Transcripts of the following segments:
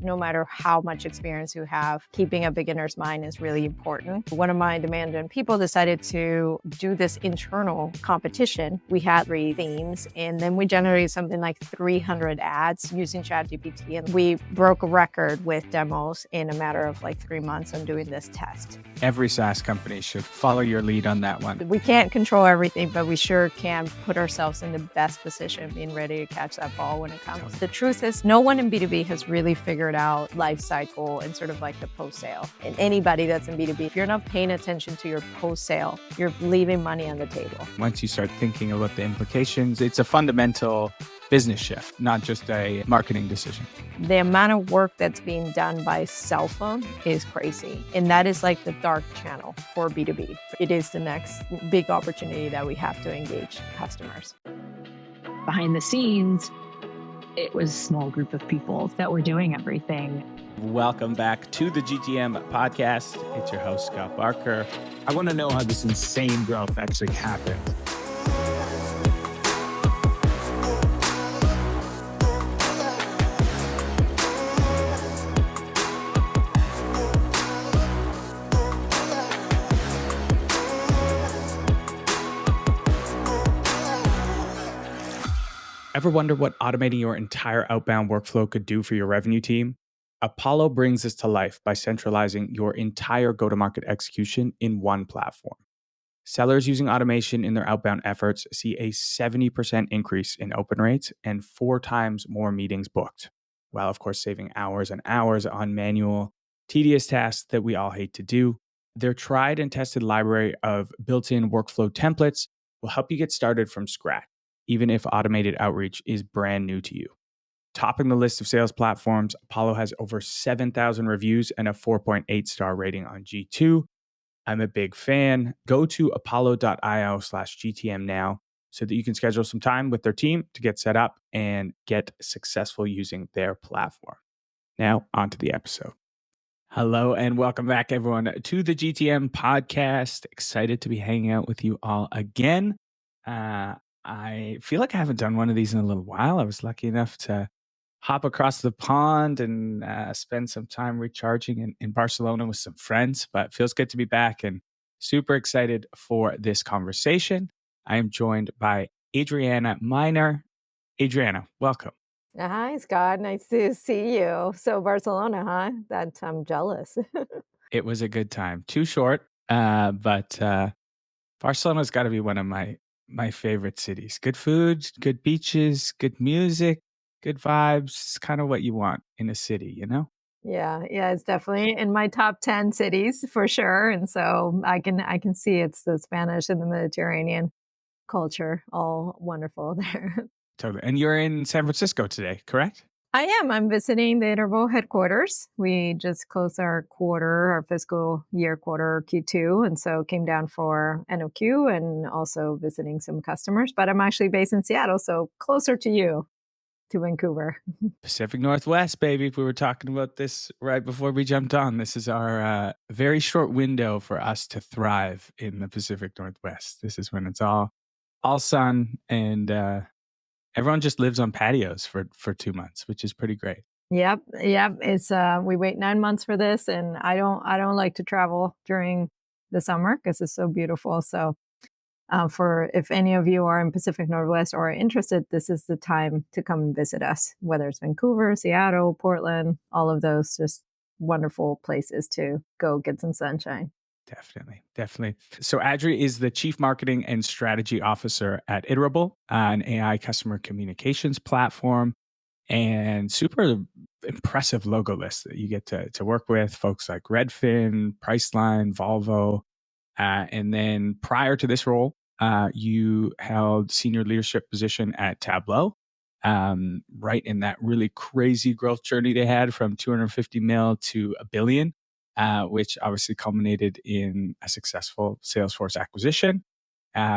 No matter how much experience you have, keeping a beginner's mind is really important. One of my demand gen people decided to do this internal competition. We had 3 themes, and then we generated something like 300 ads using ChatGPT. And we broke a record with demos in a matter of like 3 months on doing this test. Every SaaS company should follow your lead on that one. We can't control everything, but we sure can put ourselves in the best position, being ready to catch that ball when it comes. The truth is, no one in B2B has really figured out lifecycle and sort of like the post-sale. And anybody that's in B2B, if you're not paying attention to your post-sale, you're leaving money on the table. Once you start thinking about the implications, it's a fundamental business shift, not just a marketing decision. The amount of work that's being done by cell phone is crazy. And that is like the dark channel for B2B. It is the next big opportunity that we have to engage customers. Behind the scenes, it was a small group of people that were doing everything. Welcome back to the GTM podcast. It's your host, Scott Barker. I want to know how this insane growth actually happened. Ever wonder what automating your entire outbound workflow could do for your revenue team? Apollo brings this to life by centralizing your entire go-to-market execution in one platform. Sellers using automation in their outbound efforts see a 70% increase in open rates and 4 times more meetings booked, while of course saving hours and hours on manual, tedious tasks that we all hate to do. Their tried and tested library of built-in workflow templates will help you get started from scratch, even if automated outreach is brand new to you. Topping the list of sales platforms, Apollo has over 7,000 reviews and a 4.8 star rating on G2. I'm a big fan. Go to apollo.io/GTM now so that you can schedule some time with their team to get set up and get successful using their platform. Now, on to the episode. Hello and welcome back, everyone, to the GTM podcast. Excited to be hanging out with you all again. I feel like I haven't done one of these in a little while. I was lucky enough to hop across the pond and spend some time recharging in Barcelona with some friends, but it feels good to be back and super excited for this conversation. I am joined by Adriana Miner. Adriana, welcome. Hi, Scott. Nice to see you. So Barcelona, huh? That I'm jealous. It was a good time. Too short, but Barcelona's got to be one of my favorite cities. Good food, good beaches, good music, good vibes. It's kind of what you want in a city, you know? Yeah, it's definitely in my top 10 cities for sure. And so I can see it's the Spanish and the Mediterranean culture, all wonderful there. Totally. And you're in San Francisco today, correct? I am. I'm visiting the Iterable headquarters. We just closed our fiscal year quarter Q2, and so came down for NOQ and also visiting some customers. But I'm actually based in Seattle, so closer to you, to Vancouver. Pacific Northwest, baby. We were talking about this right before we jumped on. This is our very short window for us to thrive in the Pacific Northwest. This is when it's all sun and everyone just lives on patios for 2 months, which is pretty great. Yep. It's we wait 9 months for this, and I don't like to travel during the summer because it's so beautiful. So, for if any of you are in Pacific Northwest or are interested, this is the time to come and visit us. Whether it's Vancouver, Seattle, Portland, all of those just wonderful places to go get some sunshine. Definitely. So Adri is the Chief Marketing and Strategy Officer at Iterable, an AI customer communications platform, and super impressive logo list that you get to work with folks like Redfin, Priceline, Volvo. And then prior to this role, you held senior leadership position at Tableau, right in that really crazy growth journey they had from 250 mil to $1 billion. Which obviously culminated in a successful Salesforce acquisition.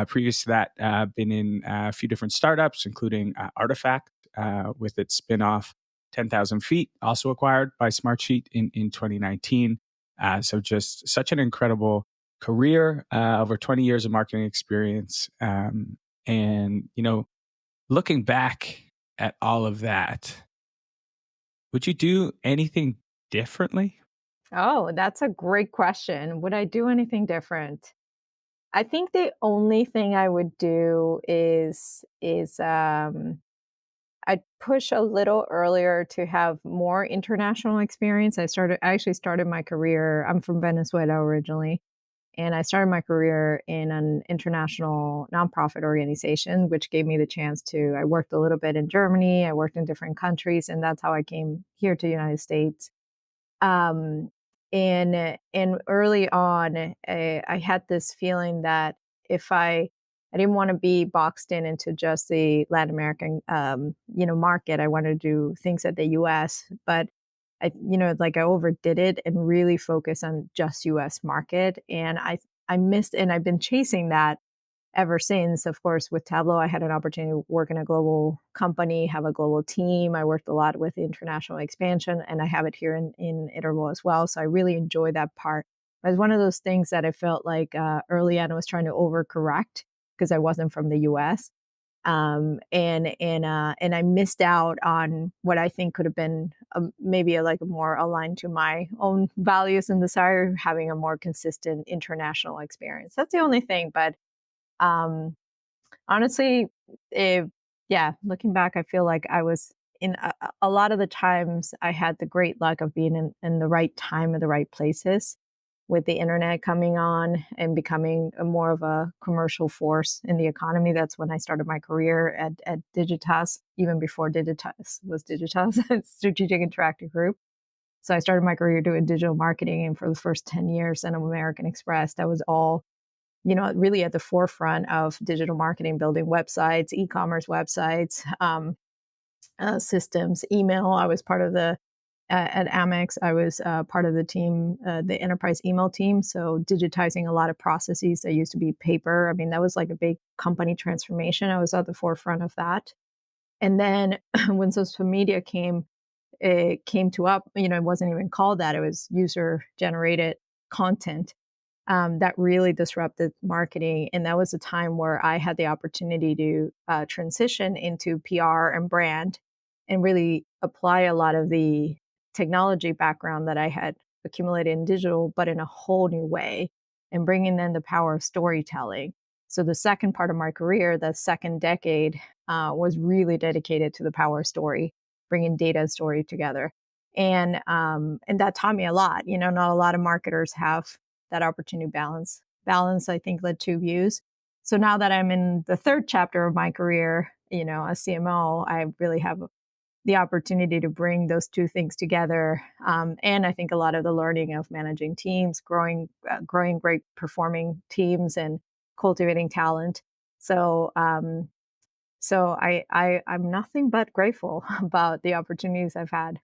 Previous to that, been in a few different startups, including Artifact with its spinoff 10,000 Feet, also acquired by Smartsheet in 2019. So just such an incredible career, over 20 years of marketing experience. And, you know, looking back at all of that, Would you do anything differently? Oh, that's a great question. Would I do anything different? I think the only thing I would do is I'd push a little earlier to have more international experience. I actually started my career. I'm from Venezuela originally, and I started my career in an international nonprofit organization, which gave me the chance to. I worked a little bit in Germany, I worked in different countries, and that's how I came here to the United States. Um, and early on, I had this feeling that if I didn't want to be boxed in into just the Latin American, market. I wanted to do things at the U.S., but like I overdid it and really focus on just U.S. market, and I missed, and I've been chasing that ever since. Of course, with Tableau, I had an opportunity to work in a global company, have a global team. I worked a lot with international expansion, and I have it here in Iterable as well. So I really enjoy that part. It was one of those things that I felt like early on I was trying to overcorrect because I wasn't from the US. And I missed out on what I think could have been maybe like more aligned to my own values and desire, having a more consistent international experience. That's the only thing, but um, honestly, eh, yeah, looking back, I feel like I was in a lot of the times I had the great luck of being in the right time at the right places with the internet coming on and becoming a more of a commercial force in the economy. That's when I started my career at Digitas, even before Digitas was Digitas, Strategic Interactive Group. So I started my career doing digital marketing, and for the first 10 years in American Express, that was all really at the forefront of digital marketing, building websites, e-commerce websites, systems, email. I was part of at Amex. I was part of the team, the enterprise email team. So digitizing a lot of processes that used to be paper. I mean, that was like a big company transformation. I was at the forefront of that. And then when social media came, it came to up. It wasn't even called that. It was user generated content that really disrupted marketing. And that was a time where I had the opportunity to transition into PR and brand and really apply a lot of the technology background that I had accumulated in digital, but in a whole new way, and bringing in the power of storytelling. So the second part of my career, the second decade, was really dedicated to the power of story, bringing data and story together. And that taught me a lot. Not a lot of marketers have that opportunity balance. Balance, I think, led to views. So now that I'm in the third chapter of my career, as CMO, I really have the opportunity to bring those two things together. And I think a lot of the learning of managing teams, growing great performing teams, and cultivating talent. So I'm nothing but grateful about the opportunities I've had.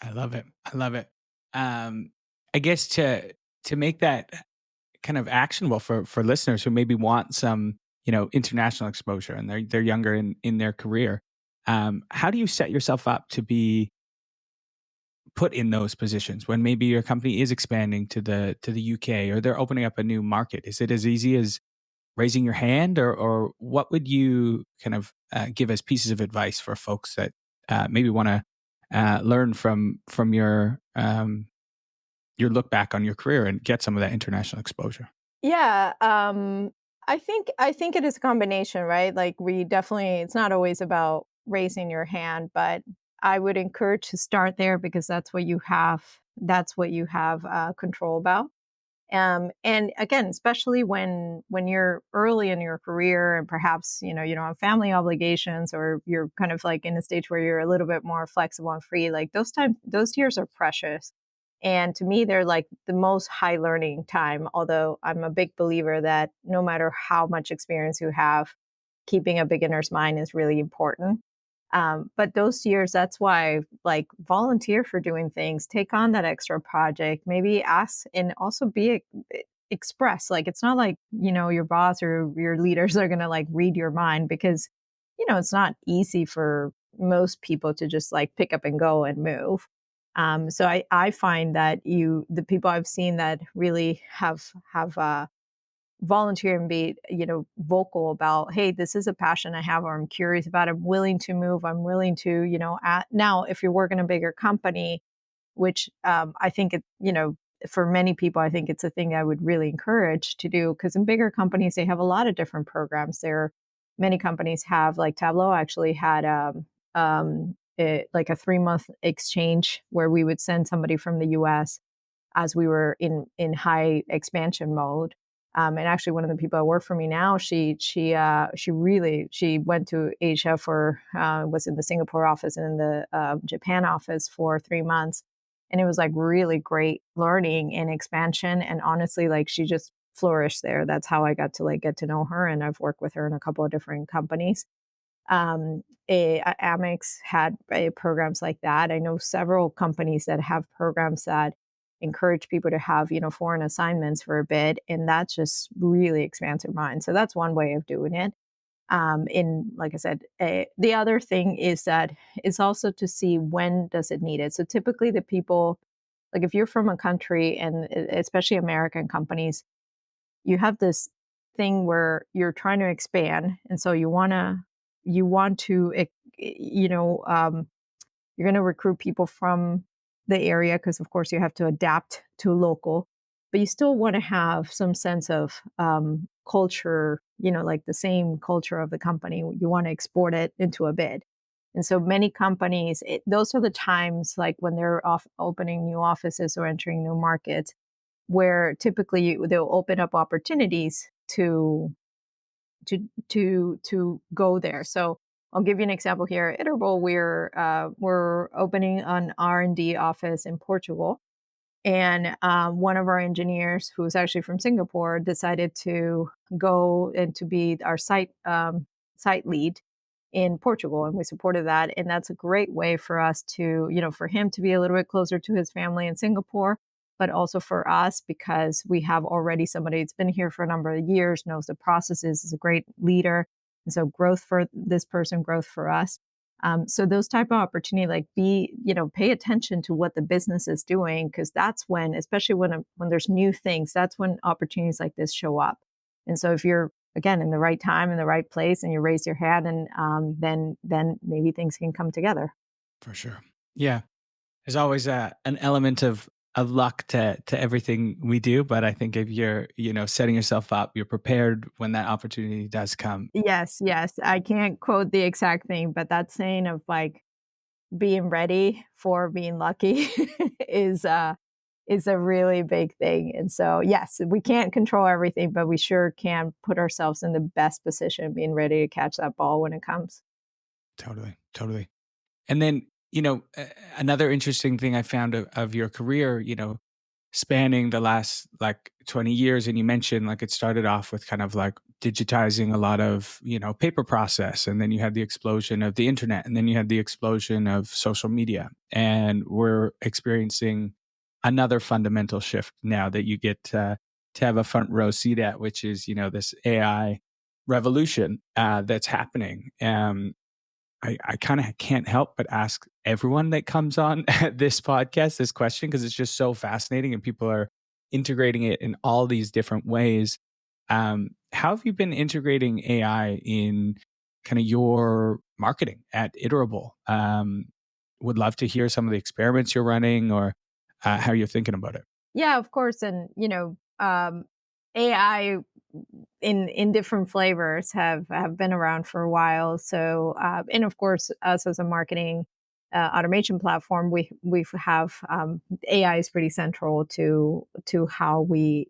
I love it. I love it. Um, I guess to make that kind of actionable for listeners who maybe want some, international exposure and they're younger in their career. How do you set yourself up to be put in those positions when maybe your company is expanding to the UK or they're opening up a new market? Is it as easy as raising your hand, or what would you kind of give as pieces of advice for folks that maybe want to learn from your look back on your career and get some of that international exposure? Yeah, I think it is a combination, right? Like we definitely, it's not always about raising your hand, but I would encourage to start there because that's what you have. That's what you have control about. And again, especially when you're early in your career and perhaps you don't have family obligations, or you're kind of like in a stage where you're a little bit more flexible and free. Like those years are precious, and to me, they're like the most high learning time. Although I'm a big believer that no matter how much experience you have, keeping a beginner's mind is really important. But those years, that's why, like, volunteer for doing things, take on that extra project, maybe ask, and also express. Like, it's not like, your boss or your leaders are going to like read your mind, because, it's not easy for most people to just like pick up and go and move. So I find that the people I've seen that really have volunteer and be, vocal about, hey, this is a passion I have, or I'm curious about it. I'm willing to move. I'm willing to, now if you work in a bigger company, which I think for many people, I think it's a thing I would really encourage to do, because in bigger companies, they have a lot of different programs. Many companies have, like Tableau actually had like a 3-month exchange where we would send somebody from the US as we were in high expansion mode. And actually, one of the people that work for me now, she went to Asia was in the Singapore office and in the Japan office for 3 months, and it was like really great learning and expansion. And honestly, like she just flourished there. That's how I got to like get to know her, and I've worked with her in a couple of different companies. Amex had programs like that. I know several companies that have programs that encourage people to have, foreign assignments for a bit, and that just really expands your mind. So that's one way of doing it. In Like I said, the other thing is that it's also to see when does it need it. So typically, the people, like if you're from a country, and especially American companies, you have this thing where you're trying to expand, and so you're going to recruit people from the area, because of course you have to adapt to local, but you still want to have some sense of culture, like the same culture of the company. You want to export it into a bid. And so many companies, those are the times, like when they're opening new offices or entering new markets, where typically they'll open up opportunities to go there. So I'll give you an example here. At Iterable, we're opening an R&D office in Portugal, and one of our engineers, who's actually from Singapore, decided to go and to be our site lead in Portugal, and we supported that. And that's a great way for us to, for him to be a little bit closer to his family in Singapore, but also for us, because we have already somebody that's been here for a number of years, knows the processes, is a great leader. And so growth for this person, growth for us. So those type of opportunity, like pay attention to what the business is doing, because that's when, especially when there's new things, that's when opportunities like this show up. And so if you're, again, in the right time, in the right place, and you raise your hand, and then maybe things can come together. For sure. Yeah. There's always an element of luck to everything we do, but I think if you're, setting yourself up, you're prepared when that opportunity does come. Yes, yes. I can't quote the exact thing, but that saying of like being ready for being lucky is a really big thing. And so, yes, we can't control everything, but we sure can put ourselves in the best position, being ready to catch that ball when it comes. Totally. Totally. And then, another interesting thing I found of your career, spanning the last like 20 years. And you mentioned like it started off with kind of like digitizing a lot of, paper process. And then you had the explosion of the internet. And then you had the explosion of social media. And we're experiencing another fundamental shift now that you get to have a front row seat at, which is, this AI revolution that's happening. I kind of can't help but ask everyone that comes on this podcast this question, because it's just so fascinating and people are integrating it in all these different ways. How have you been integrating AI in kind of your marketing at Iterable? Would love to hear some of the experiments you're running, or how you're thinking about it. Yeah, of course. And, AI in different flavors have been around for a while. So, and of course, us as a marketing automation platform, we have AI is pretty central to how we,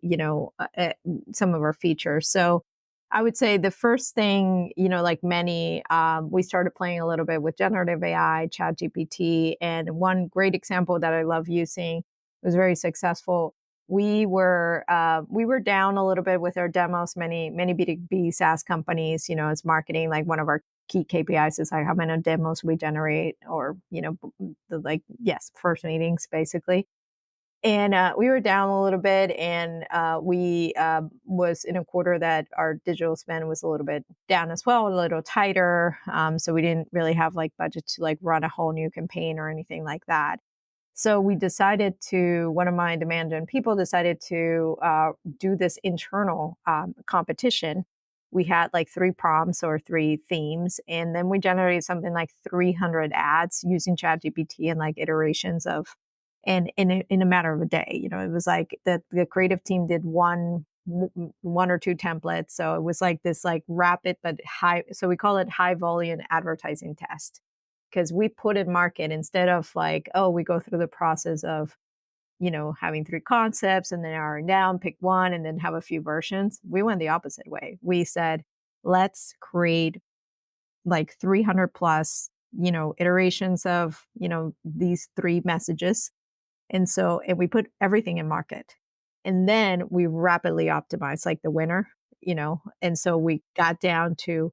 some of our features. So I would say the first thing, like many, we started playing a little bit with generative AI, ChatGPT, and one great example that I love using, was very successful. We were down a little bit with our demos. Many B2B SaaS companies, as marketing, like one of our key KPIs is like how many demos we generate, or first meetings basically. And we were down a little bit, and we was in a quarter that our digital spend was a little bit down as well, a little tighter. So we didn't really have like budget to like run a whole new campaign or anything like that. So we decided to, one of my demand gen people decided to do this internal competition. We had like 3 prompts or 3 themes, and then we generated something like 300 ads using ChatGPT and like iterations of, and in a matter of a day. It was like the creative team did one or two templates. So it was like this like rapid but high. So we call it high volume advertising test, because we put in market instead of like, oh, we go through the process of, having 3 concepts and then narrowing down, pick one, and then have a few versions. We went the opposite way. We said, let's create like 300 plus, iterations of, these 3 messages. And we put everything in market. And then we rapidly optimized like the winner, and so we got down to,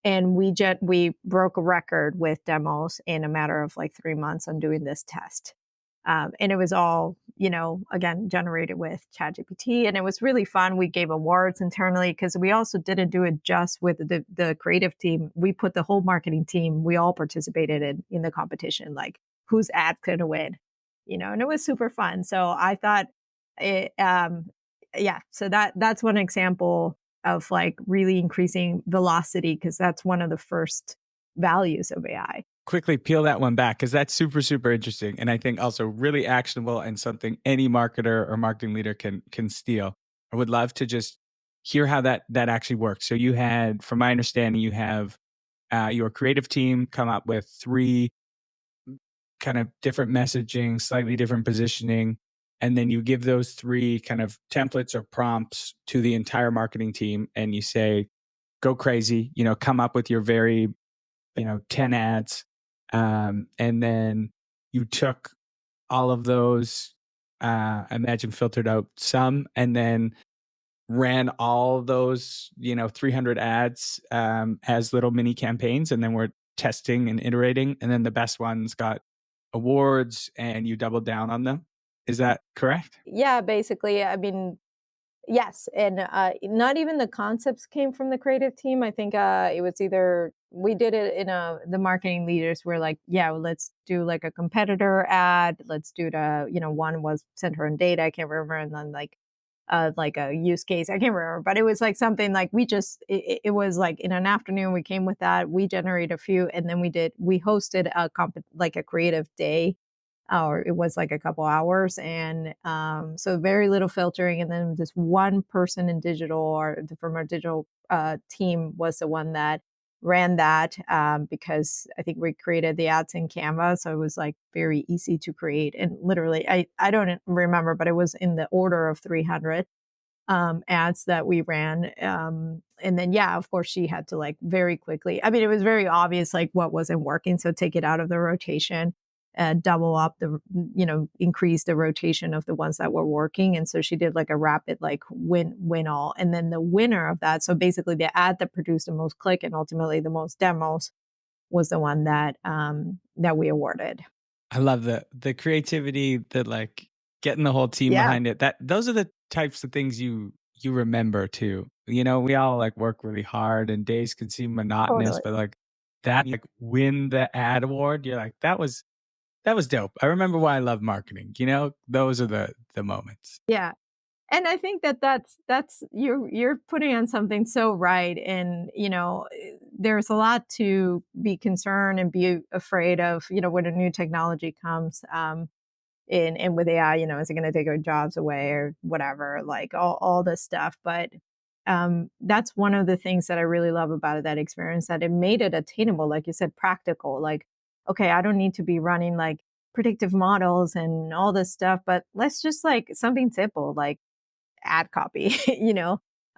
and we broke a record with demos in a matter of like 3 months on doing this test. And it was all, again, generated with ChatGPT. And it was really fun. We gave awards internally because we also didn't do it just with the creative team. We put the whole marketing team, we all participated in the competition, like whose ad could win, and it was super fun. So I thought it, yeah, so that's one example of like really increasing velocity, because that's one of the first values of AI. Quickly peel that one back, because that's super, super interesting. And I think also really actionable and something any marketer or marketing leader can steal. I would love to just hear how that actually works. So you had, from my understanding, you have your creative team come up with 3 kind of different messaging, slightly different positioning. And then you give those 3 kind of templates or prompts to the entire marketing team, and you say, go crazy, come up with your very, 10 ads. And then you took all of those, I imagine filtered out some, and then ran all those, 300 ads as little mini campaigns. And then we're testing and iterating. And then the best ones got awards and you doubled down on them. Is that correct? Yeah, basically. I mean, yes. And not even the concepts came from the creative team. I think it was either we did it in the marketing leaders were like, yeah, well, let's do like a competitor ad. Let's do one was center on data. I can't remember. And then like a use case. I can't remember, but it was like something like it was like in an afternoon, we came with that. We generated a few, and then we hosted like a creative day, or it was like a couple hours. And so very little filtering. And then this one person in digital, or from our digital team, was the one that ran that, because I think we created the ads in Canva. So it was like very easy to create. And literally, I don't remember, but it was in the order of 300 ads that we ran. And then, yeah, of course, she had to like very quickly. I mean, it was very obvious like what wasn't working. So take it out of the rotation, double up increase the rotation of the ones that were working. And so she did like a rapid like win all. And then the winner of that, so basically the ad that produced the most click and ultimately the most demos, was the one that we awarded. I love the creativity, the like getting the whole team Yeah, behind it. Those are the types of things you remember too. We all like work really hard and days can seem monotonous, totally. but like that, like win the ad award, you're like, that was dope. I remember why I love marketing. Those are the moments. Yeah. And I think that's you're putting on something so right. And there's a lot to be concerned and be afraid of, when a new technology comes. And with AI, is it going to take our jobs away or whatever, like all this stuff. But that's one of the things that I really love about that experience, that it made it attainable, like you said, practical. Like, okay, I don't need to be running like predictive models and all this stuff, but let's just like something simple, like ad copy,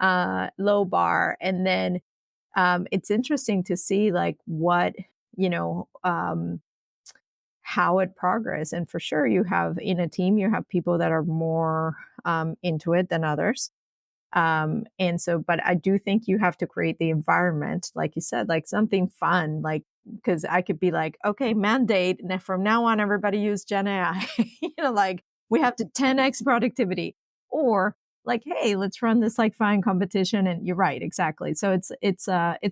low bar. And then it's interesting to see like what, you know, um, how it progress. And for sure, you have in a team, you have people that are more into it than others. And so, but I do think you have to create the environment, like you said, like something fun, like, because I could be like, okay, mandate, and from now on, everybody use Gen AI, like we have to 10x productivity, or like, hey, let's run this like fine competition. And you're right, exactly. So it's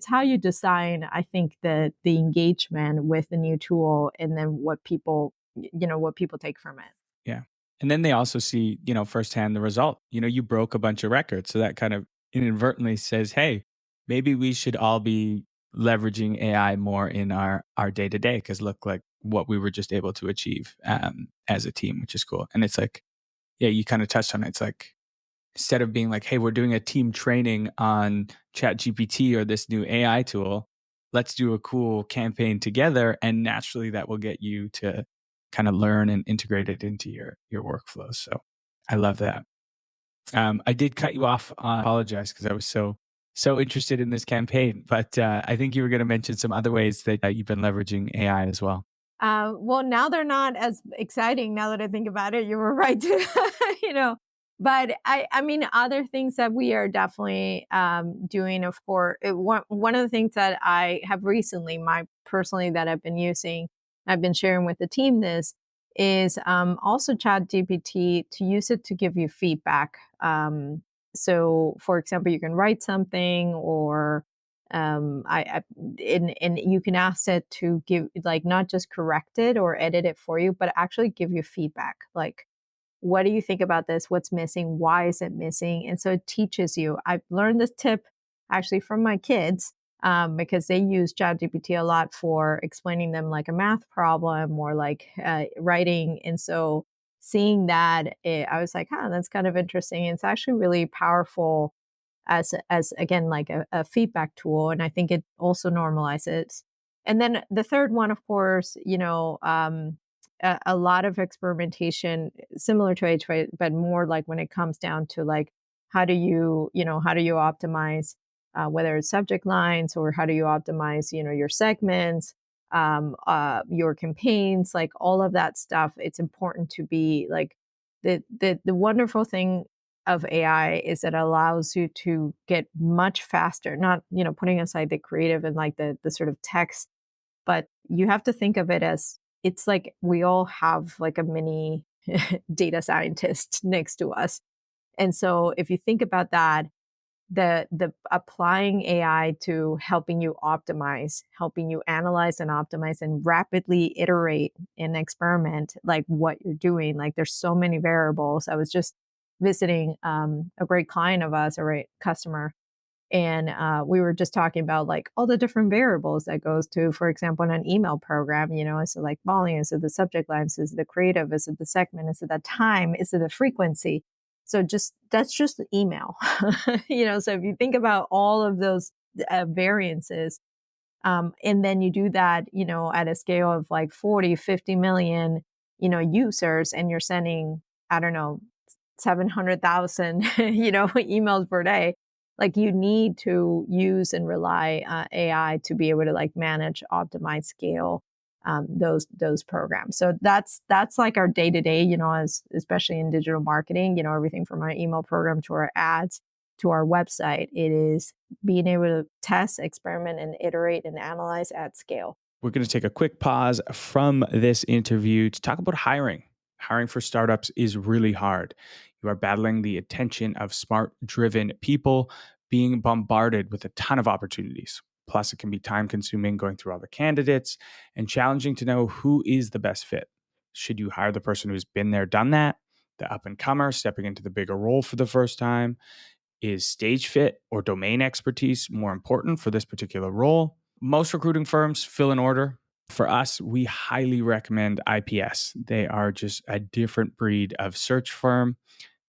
how you design, I think, the engagement with the new tool, and then what people what people take from it. Yeah. And then they also see, firsthand the result. You broke a bunch of records. So that kind of inadvertently says, hey, maybe we should all be leveraging AI more in our day to day, because look like what we were just able to achieve as a team, which is cool. And it's like, yeah, you kind of touched on it. It's like, instead of being like, hey, we're doing a team training on ChatGPT or this new AI tool, let's do a cool campaign together. And naturally that will get you to kind of learn and integrate it into your workflows. So I love that. I did cut you off. I apologize because I was so interested in this campaign, but I think you were going to mention some other ways that you've been leveraging AI as well. Well, now they're not as exciting now that I think about it. You were right to, but I mean, other things that we are definitely doing, of course, one of the things that I have recently, personally, that I've been using, I've been sharing with the team this, is also ChatGPT, to use it to give you feedback. So, for example, you can write something, or and you can ask it to give, like, not just correct it or edit it for you, but actually give you feedback. Like, what do you think about this? What's missing? Why is it missing? And so it teaches you. I've learned this tip actually from my kids, because they use ChatGPT a lot for explaining them like a math problem, or like writing. And so seeing that, I was like, that's kind of interesting. It's actually really powerful as again, like a feedback tool. And I think it also normalizes. And then the third one, of course, a lot of experimentation similar to HY, but more like when it comes down to like, how do you optimize, whether it's subject lines, or how do you optimize, your segments, your campaigns, like all of that stuff. It's important to be like, the wonderful thing of AI is that it allows you to get much faster, not, putting aside the creative and like the sort of text, but you have to think of it as, it's like we all have like a mini data scientist next to us. And so if you think about that, the applying AI to helping you optimize, helping you analyze and optimize and rapidly iterate and experiment like what you're doing. Like, there's so many variables. I was just visiting a great client of us, a great customer, and we were just talking about like all the different variables that goes to, for example, in an email program, is it like volume, is it the subject lines, is it the creative, is it the segment, is it the time, is it the frequency? So that's just the email. So if you think about all of those variances, and then you do that, at a scale of like 40, 50 million, users, and you're sending, I don't know, 700,000, emails per day. Like, you need to use and rely AI to be able to like manage, optimize, scale those programs. So that's like our day to day, as especially in digital marketing, everything from our email program to our ads to our website. It is being able to test, experiment, and iterate and analyze at scale. We're going to take a quick pause from this interview to talk about hiring. Hiring for startups is really hard. You are battling the attention of smart, driven people, being bombarded with a ton of opportunities. Plus, it can be time consuming going through all the candidates and challenging to know who is the best fit. Should you hire the person who's been there, done that, the up and comer stepping into the bigger role for the first time? Is stage fit or domain expertise more important for this particular role? Most recruiting firms fill an order. For us, we highly recommend IPS. They are just a different breed of search firm.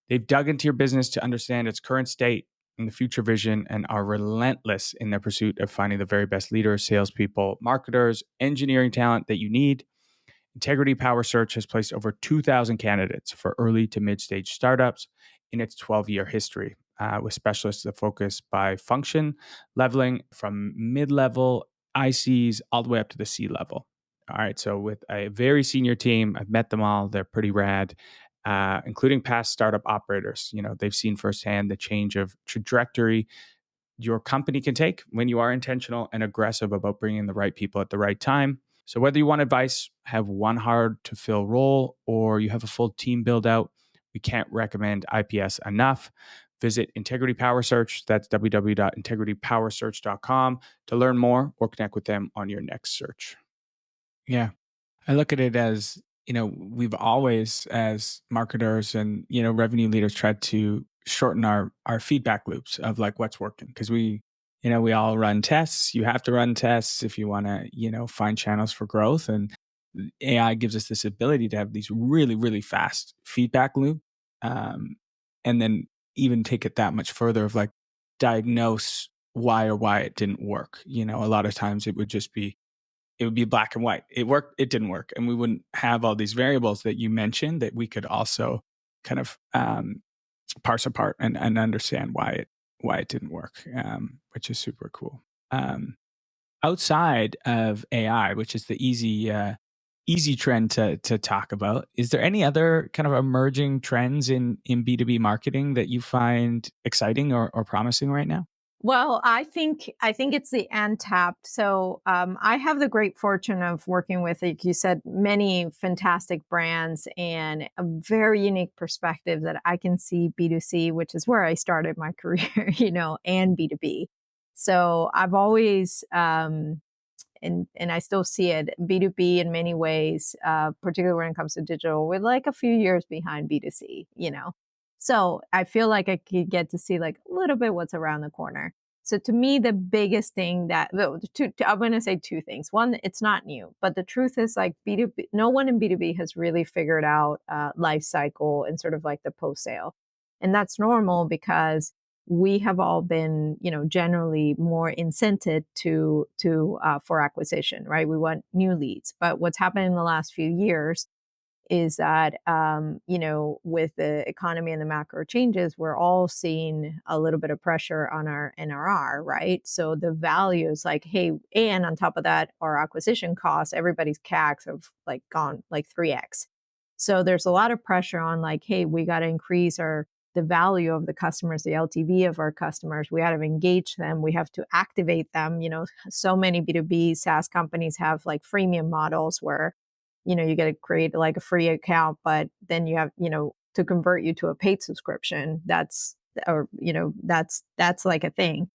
They've dug into your business to understand its current state and the future vision, and are relentless in their pursuit of finding the very best leaders, salespeople, marketers, engineering talent that you need. Integrity Power Search has placed over 2,000 candidates for early to mid-stage startups in its 12-year history, with specialists that focus by function, leveling from mid-level ICs all the way up to the C level. All right, so with a very senior team, I've met them all. They're pretty rad, including past startup operators. They've seen firsthand the change of trajectory your company can take when you are intentional and aggressive about bringing the right people at the right time. So whether you want advice, have one hard to fill role, or you have a full team build out, we can't recommend IPS enough. Visit Integrity Power Search. That's www.integritypowersearch.com to learn more or connect with them on your next search. Yeah. I look at it as we've always, as marketers and, revenue leaders, tried to shorten our feedback loops of like what's working. Cause we all run tests. You have to run tests if you want to, find channels for growth. And AI gives us this ability to have these really, really fast feedback loop. Um, and then even take it that much further of like diagnose why it didn't work. A lot of times it would be black and white. It worked, it didn't work. And we wouldn't have all these variables that you mentioned that we could also kind of parse apart and understand why it didn't work, which is super cool. Outside of AI, which is the easy trend to talk about, is there any other kind of emerging trends in B2B marketing that you find exciting or promising right now? Well, I think it's the untapped. So I have the great fortune of working with, like you said, many fantastic brands and a very unique perspective that I can see B2C, which is where I started my career, and B2B. So I've always and I still see it, B2B in many ways, particularly when it comes to digital, we're like a few years behind B2C. So I feel like I could get to see like a little bit what's around the corner. So to me, the biggest thing I'm going to say two things. One, it's not new, but the truth is like B2B, no one in B2B has really figured out life cycle and sort of like the post sale. And that's normal because we have all been, generally more incented to for acquisition, right? We want new leads. But what's happened in the last few years is that, with the economy and the macro changes, we're all seeing a little bit of pressure on our NRR, right? So the value is like, hey, and on top of that, our acquisition costs, everybody's CACs have like gone like 3x. So there's a lot of pressure on like, hey, we got to increase the value of the customers, the LTV of our customers. We got to engage them. We have to activate them. So many B2B SaaS companies have like freemium models where you got to create like a free account, but then you have, to convert you to a paid subscription. That's like a thing.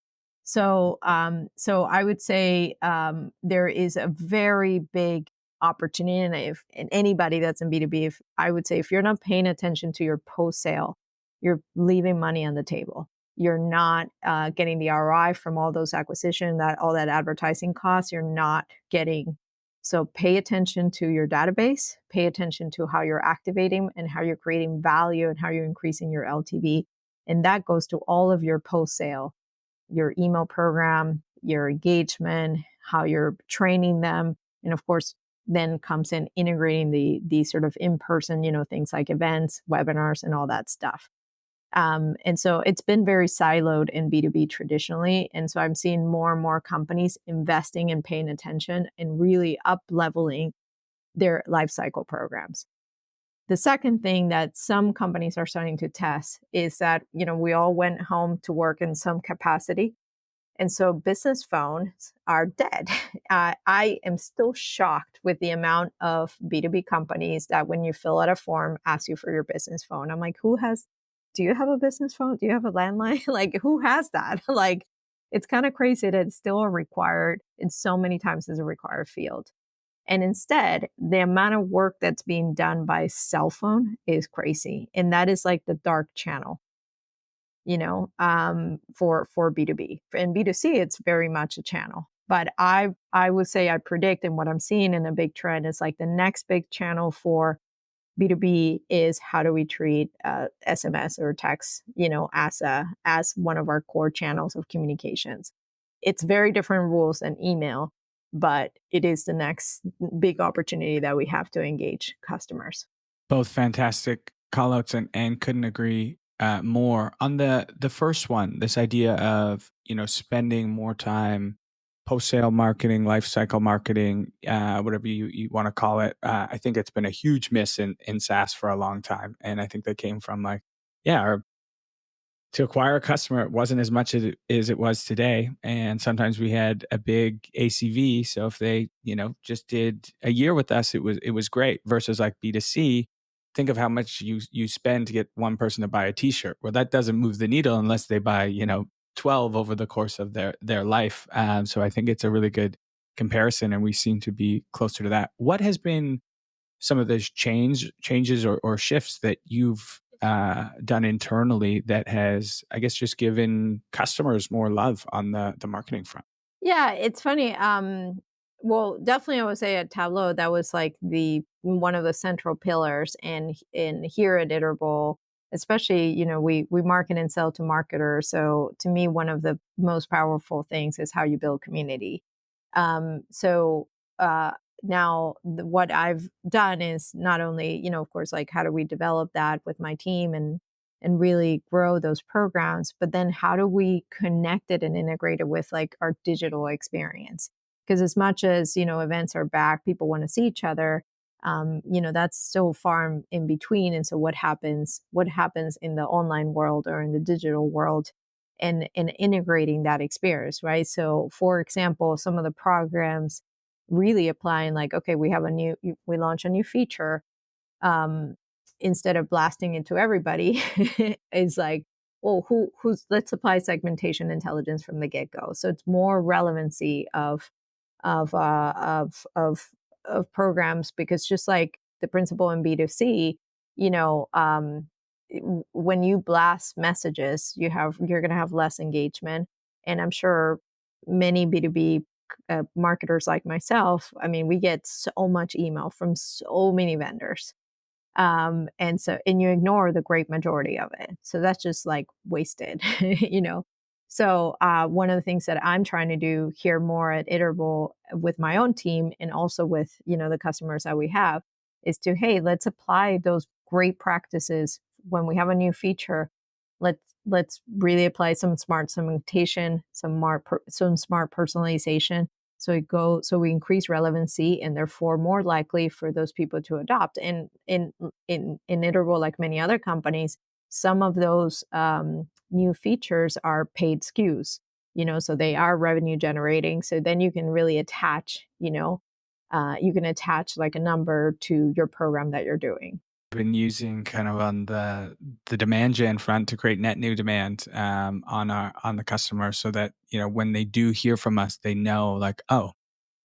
So I would say there is a very big opportunity, and anybody that's in B2B, I would say if you're not paying attention to your post sale, you're leaving money on the table. You're not getting the ROI from all those acquisition, all that advertising costs. You're not getting. So pay attention to your database, pay attention to how you're activating and how you're creating value and how you're increasing your LTV. And that goes to all of your post sale, your email program, your engagement, how you're training them. And of course, then comes in integrating the sort of in-person, things like events, webinars, and all that stuff. And so it's been very siloed in B2B traditionally. And so I'm seeing more and more companies investing and paying attention and really up leveling their lifecycle programs. The second thing that some companies are starting to test is that, we all went home to work in some capacity. And so business phones are dead. I am still shocked with the amount of B2B companies that when you fill out a form, ask you for your business phone. I'm like, do you have a business phone? Do you have a landline? Like, who has that? Like, it's kind of crazy that it's still required, and so many times is a required field. And instead, the amount of work that's being done by cell phone is crazy. And that is like the dark channel, for B2B. In B2C, it's very much a channel. But I would say I predict, and what I'm seeing in a big trend is like the next big channel for B2B is how do we treat SMS or text, as one of our core channels of communications. It's very different rules than email, but it is the next big opportunity that we have to engage customers. Both fantastic callouts and couldn't agree more on the first one. This idea of spending more time post sale marketing, life cycle marketing, whatever you want to call it. I think it's been a huge miss in SaaS for a long time, and I think that came from like to acquire a customer, it wasn't as much as it was today. And sometimes we had a big ACV. So if they, just did a year with us, it was great versus like B2C. Think of how much you spend to get one person to buy a t-shirt. Well, that doesn't move the needle unless they buy, 12 over the course of their life. So I think it's a really good comparison, and we seem to be closer to that. What has been some of those changes or shifts that you've done internally that has, I guess, just given customers more love on the marketing front? Yeah, it's funny. Well, definitely, I would say at Tableau that was like the one of the central pillars, and in here at Iterable, especially, we market and sell to marketers. So to me, one of the most powerful things is how you build community. So now what I've done is not only, of course, like how do we develop that with my team and really grow those programs, but then how do we connect it and integrate it with like our digital experience? Because as much as, events are back, people want to see each other. That's still far in between. And so what happens in the online world or in the digital world, and integrating that experience, right? So for example, some of the programs really applying, like, okay, we launch a new feature, um, instead of blasting it to everybody, is like, well, who's let's apply segmentation intelligence from the get go. So it's more relevancy of uh, of of of programs, because just like the principle in B2C, when you blast messages, you're going to have less engagement, and I'm sure many B2B marketers like myself, I mean, we get so much email from so many vendors, and you ignore the great majority of it, so that's just like wasted. So one of the things that I'm trying to do here more at Iterable with my own team, and also with the customers that we have, is to, hey, let's apply those great practices when we have a new feature. Let's really apply some smart segmentation, some smart personalization, so we increase relevancy, and therefore more likely for those people to adopt. And in Iterable, like many other companies, some of those new features are paid SKUs, so they are revenue generating. So then you can really attach, like a number to your program that you're doing. Been using kind of on the demand gen front to create net new demand on the customer, so that when they do hear from us, they know like, oh,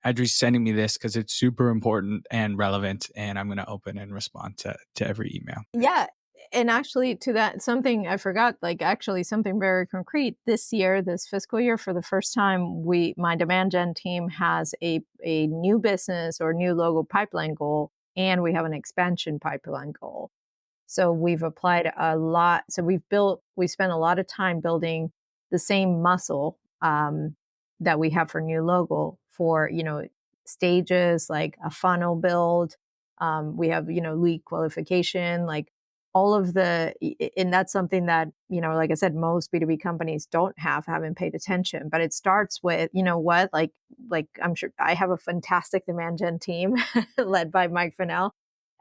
Adri's sending me this because it's super important and relevant, and I'm going to open and respond to every email. Yeah. And actually, to that, something I forgot, like actually something very concrete this year, this fiscal year, for the first time, my demand gen team has a new business or new logo pipeline goal, and we have an expansion pipeline goal. So we've applied a lot. So we spent a lot of time building the same muscle, that we have for new logo, for, stages like a funnel build. We have, lead qualification, like all of and that's something that, like I said, most B2B companies haven't paid attention, but it starts with, what, like I'm sure I have a fantastic demand gen team led by Mike Fennell.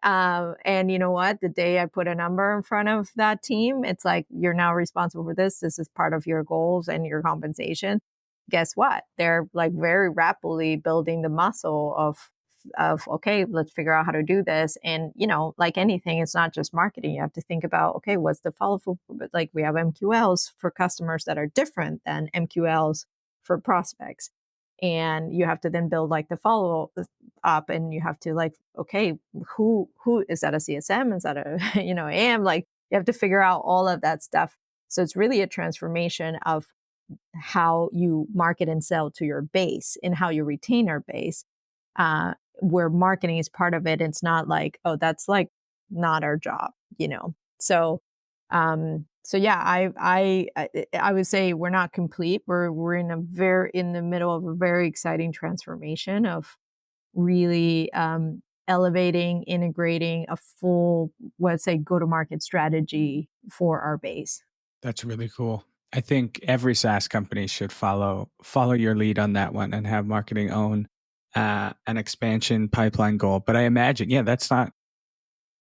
And you know what? The day I put a number in front of that team, it's like, you're now responsible for this. This is part of your goals and your compensation. Guess what? They're like very rapidly building the muscle of okay, let's figure out how to do this. And like anything, it's not just marketing. You have to think about, okay, what's the follow up? Like we have MQLs for customers that are different than MQLs for prospects. And you have to then build like the follow up, and you have to like, okay, who is that, a CSM, is that a AM, like you have to figure out all of that stuff. So it's really a transformation of how you market and sell to your base, and how you retain our base, where marketing is part of it. It's not like, oh, that's like not our job. So so yeah, I would say we're not complete. We're in the middle of a very exciting transformation of really elevating, integrating a full, let's say, go to market strategy for our base. That's really cool. I think every SaaS company should follow your lead on that one and have marketing own an expansion pipeline goal. But I imagine, yeah, that's not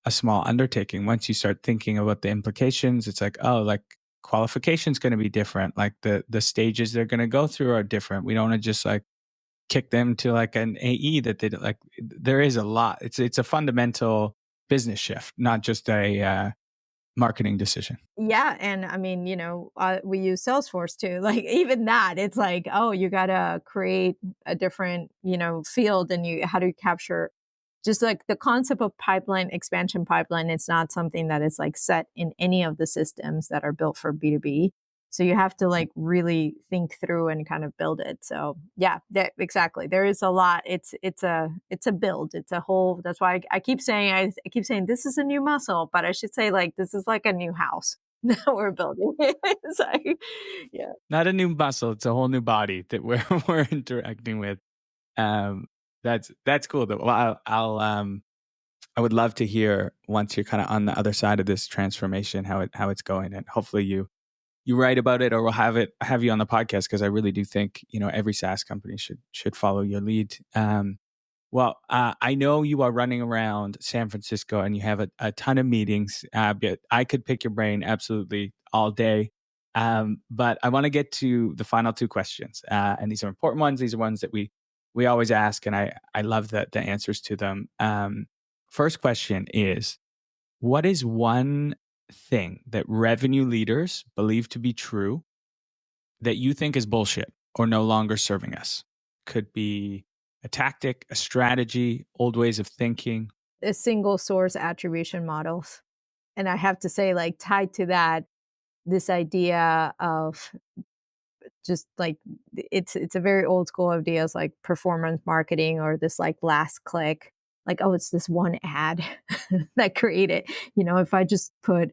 a small undertaking. Once you start thinking about the implications, it's like, oh, like qualification's going to be different. Like the stages they're going to go through are different. We don't want to just like kick them to like an AE that they like. There is a lot. It's a fundamental business shift, not just a marketing decision. Yeah, and I mean, we use Salesforce too. Like even that, it's like, oh, you gotta create a different, field, and how do you capture just like the concept of pipeline, expansion pipeline, it's not something that is like set in any of the systems that are built for B2B. So you have to like really think through and kind of build it. So yeah, exactly. There is a lot. It's a build. It's a whole. That's why I keep saying I keep saying this is a new muscle, but I should say like this is like a new house that we're building. It's like, yeah. Not a new muscle; it's a whole new body that we're we're interacting with. Um, that's cool. Though. Well, I would love to hear once you're kind of on the other side of this transformation how it's going, and hopefully you write about it, or we'll have you on the podcast, because I really do think every SaaS company should follow your lead. I know you are running around San Francisco and you have a ton of meetings. But I could pick your brain absolutely all day. But I want to get to the final two questions. And these are important ones. These are ones that we always ask, and I love the answers to them. First question is, what is one thing that revenue leaders believe to be true that you think is bullshit or no longer serving us? Could be a tactic, a strategy, old ways of thinking. A single source attribution models. And I have to say, like, tied to that, this idea of just like it's a very old school ideas like performance marketing or this like last click, like, oh, it's this one ad that created, if I just put,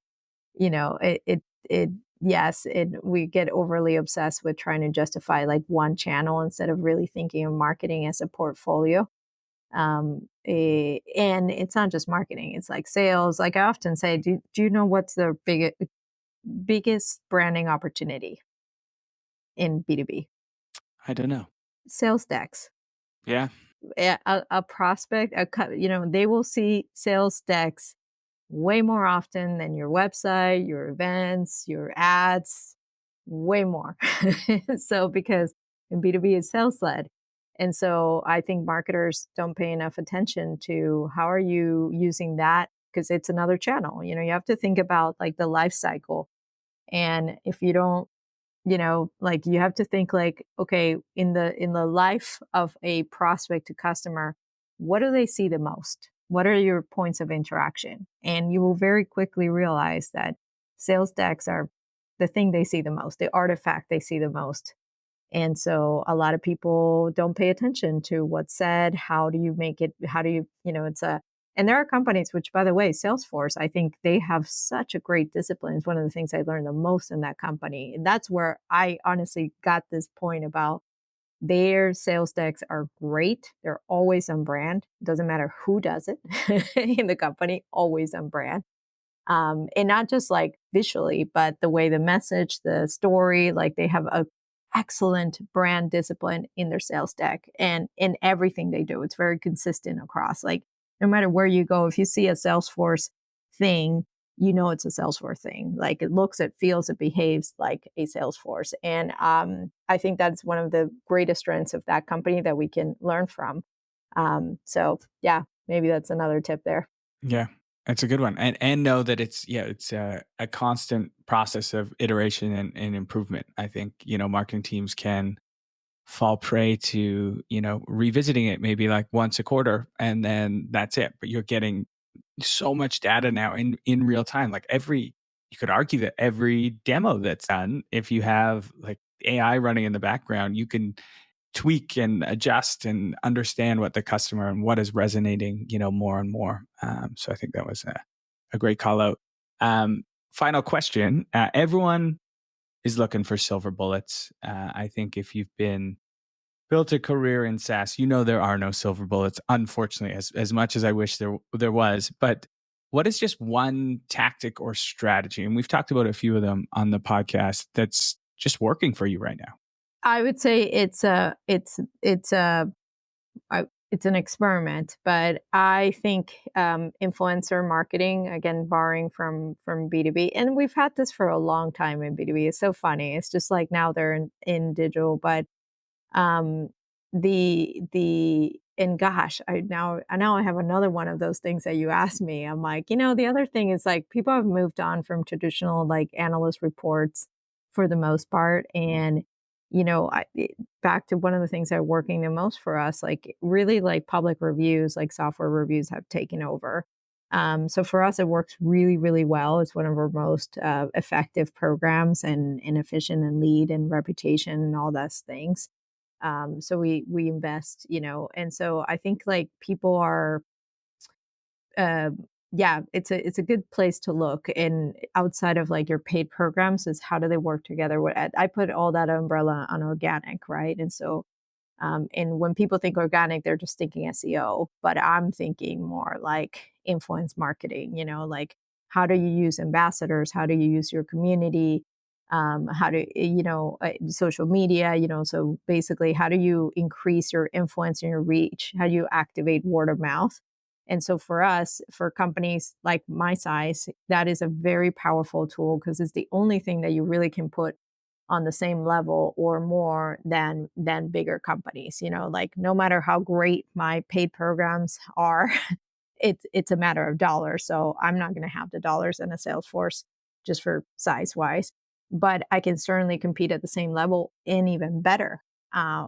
it yes, we get overly obsessed with trying to justify like one channel instead of really thinking of marketing as a portfolio. And it's not just marketing, it's like sales. Like I often say, do you know what's the biggest branding opportunity in B2B? I don't know. Sales decks. Yeah. A prospect, they will see sales decks way more often than your website, your events, your ads, way more. So because in B2B it's sales led. And so I think marketers don't pay enough attention to how are you using that, because it's another channel. You have to think about like the life cycle. And if you don't, like you have to think like, okay, in the life of a prospect to customer, what do they see the most? What are your points of interaction? And you will very quickly realize that sales decks are the thing they see the most, the artifact they see the most. And so a lot of people don't pay attention to what's said. How do you make it? How do you, and there are companies, which by the way, Salesforce, I think they have such a great discipline. It's one of the things I learned the most in that company. And that's where I honestly got this point about their sales decks are great. They're always on brand. Doesn't matter who does it in the company, always on brand. And not just like visually, but the way the message, the story, like they have a excellent brand discipline in their sales deck and in everything they do. It's very consistent across. Like no matter where you go, if you see a Salesforce thing, it's a Salesforce thing. Like it looks, it feels, it behaves like a Salesforce. And I think that's one of the greatest strengths of that company that we can learn from. So yeah, maybe that's another tip there. Yeah. That's a good one. And know that it's a constant process of iteration and improvement. I think, marketing teams can fall prey to, revisiting it maybe like once a quarter and then that's it. But you're getting so much data now in real time. Like you could argue that every demo that's done, if you have like AI running in the background, you can tweak and adjust and understand what the customer and what is resonating, more and more. So I think that was a great call out. Final question. Everyone is looking for silver bullets. I think if you've built a career in SaaS, there are no silver bullets, unfortunately, as much as I wish there was. But what is just one tactic or strategy? And we've talked about a few of them on the podcast that's just working for you right now. I would say it's an experiment, but I think influencer marketing, again, borrowing from B2B, and we've had this for a long time in B2B. It's so funny. It's just like now they're in digital, but and gosh, I now I have another one of those things that you asked me. I'm like, the other thing is like people have moved on from traditional like analyst reports for the most part, and back to one of the things that are working the most for us, like really like public reviews, like software reviews have taken over. So for us, it works really, really well. It's one of our most effective programs and efficient and lead and reputation and all those things. So we invest, and so I think like people are, uh, yeah, it's a good place to look. And outside of like your paid programs, is how do they work together? I put all that umbrella on organic, right? And so and when people think organic, they're just thinking SEO, but I'm thinking more like influence marketing, like how do you use ambassadors? How do you use your community? How do, social media, so basically, how do you increase your influence and your reach? How do you activate word of mouth? And so for us, for companies like my size, that is a very powerful tool because it's the only thing that you really can put on the same level or more than bigger companies. Like no matter how great my paid programs are, it's a matter of dollars. So I'm not going to have the dollars in a Salesforce just for size wise, but I can certainly compete at the same level and even better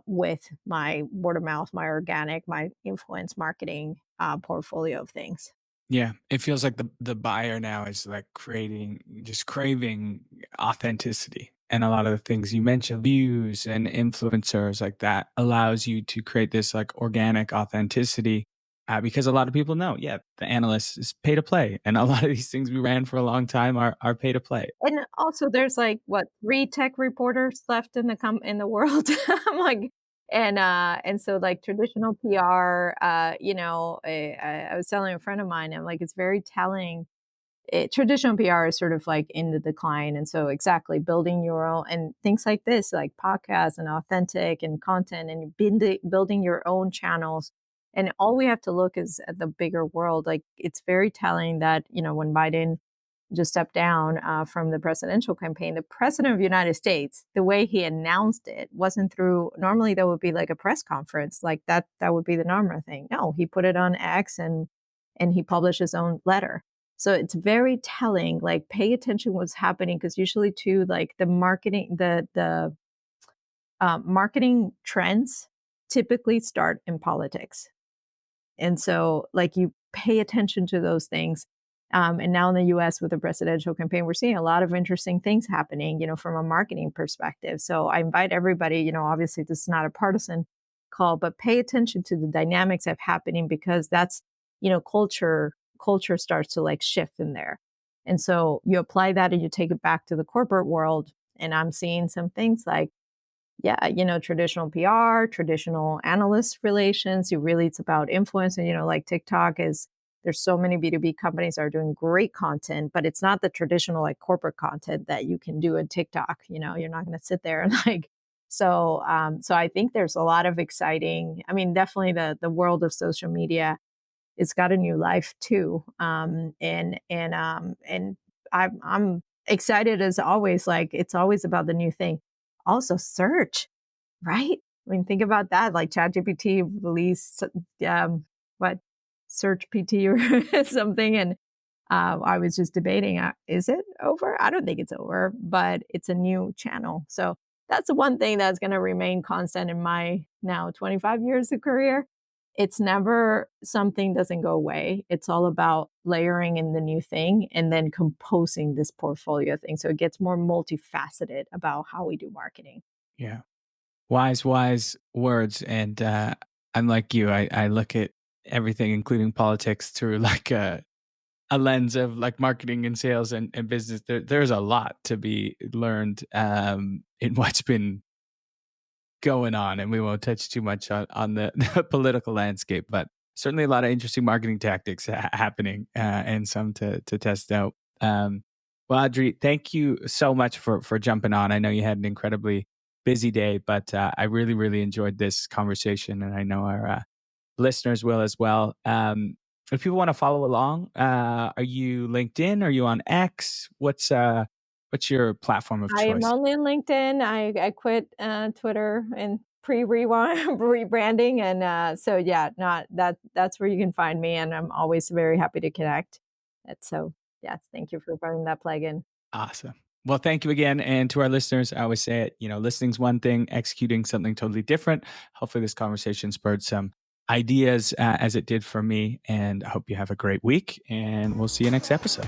with my word of mouth, my organic, my influence marketing portfolio of things. Yeah, it feels like the buyer now is like just craving authenticity. And a lot of the things you mentioned, views and influencers like that allows you to create this like organic authenticity because a lot of people know, yeah, the analyst is pay to play. And a lot of these things we ran for a long time are pay to play. And also there's like what, 3 tech reporters left in the world. I'm like, and so like traditional PR, I was telling a friend of mine, I'm like, it's very telling. Traditional PR is sort of like in the decline. And so exactly building your own and things like this, like podcasts and authentic and content and building your own channels. And all we have to look is at the bigger world. Like it's very telling that, when Biden just stepped down from the presidential campaign, the president of the United States, the way he announced it wasn't through, normally that would be like a press conference, like that would be the normal thing. No, he put it on X and he published his own letter. So it's very telling, like pay attention what's happening, because usually too, like the marketing, the marketing trends typically start in politics. And so, like, you pay attention to those things. And now in the US with the presidential campaign, we're seeing a lot of interesting things happening, from a marketing perspective. So I invite everybody, obviously this is not a partisan call, but pay attention to the dynamics of happening because that's, culture starts to like shift in there. And so you apply that and you take it back to the corporate world. And I'm seeing some things like, yeah, traditional PR, traditional analyst relations. It's about influence. And, like TikTok there's so many B2B companies that are doing great content, but it's not the traditional like corporate content that you can do in TikTok. You're not going to sit there and like, so I think there's a lot of exciting, I mean, definitely the world of social media, it's got a new life too. And I'm excited as always, like it's always about the new thing. Also search, right? I mean, think about that. Like ChatGPT released what, Search PT or something, and I was just debating: is it over? I don't think it's over, but it's a new channel. So that's the one thing that's going to remain constant in my now 25 years of career. It's never something doesn't go away. It's all about layering in the new thing and then composing this portfolio thing. So it gets more multifaceted about how we do marketing. Yeah. Wise words. And I'm like you. I look at everything, including politics, through like a lens of like marketing and sales and business. There's a lot to be learned in what's been going on, and we won't touch too much on the, the political landscape, but certainly a lot of interesting marketing tactics happening and some to test out. Well, Audrey, thank you so much for jumping on. I know you had an incredibly busy day, but I really enjoyed this conversation, and I know our listeners will as well. If people want to follow along, are you LinkedIn? Are you on X? What's your platform of I am choice? only on LinkedIn. I quit Twitter and rebranding, and so yeah, not that. That's where you can find me, and I'm always very happy to connect. So yes, thank you for putting that plug in. Awesome. Well, thank you again. And to our listeners, I always say it, listening's one thing, executing something totally different. Hopefully this conversation spurred some ideas as it did for me. And I hope you have a great week, and we'll see you next episode.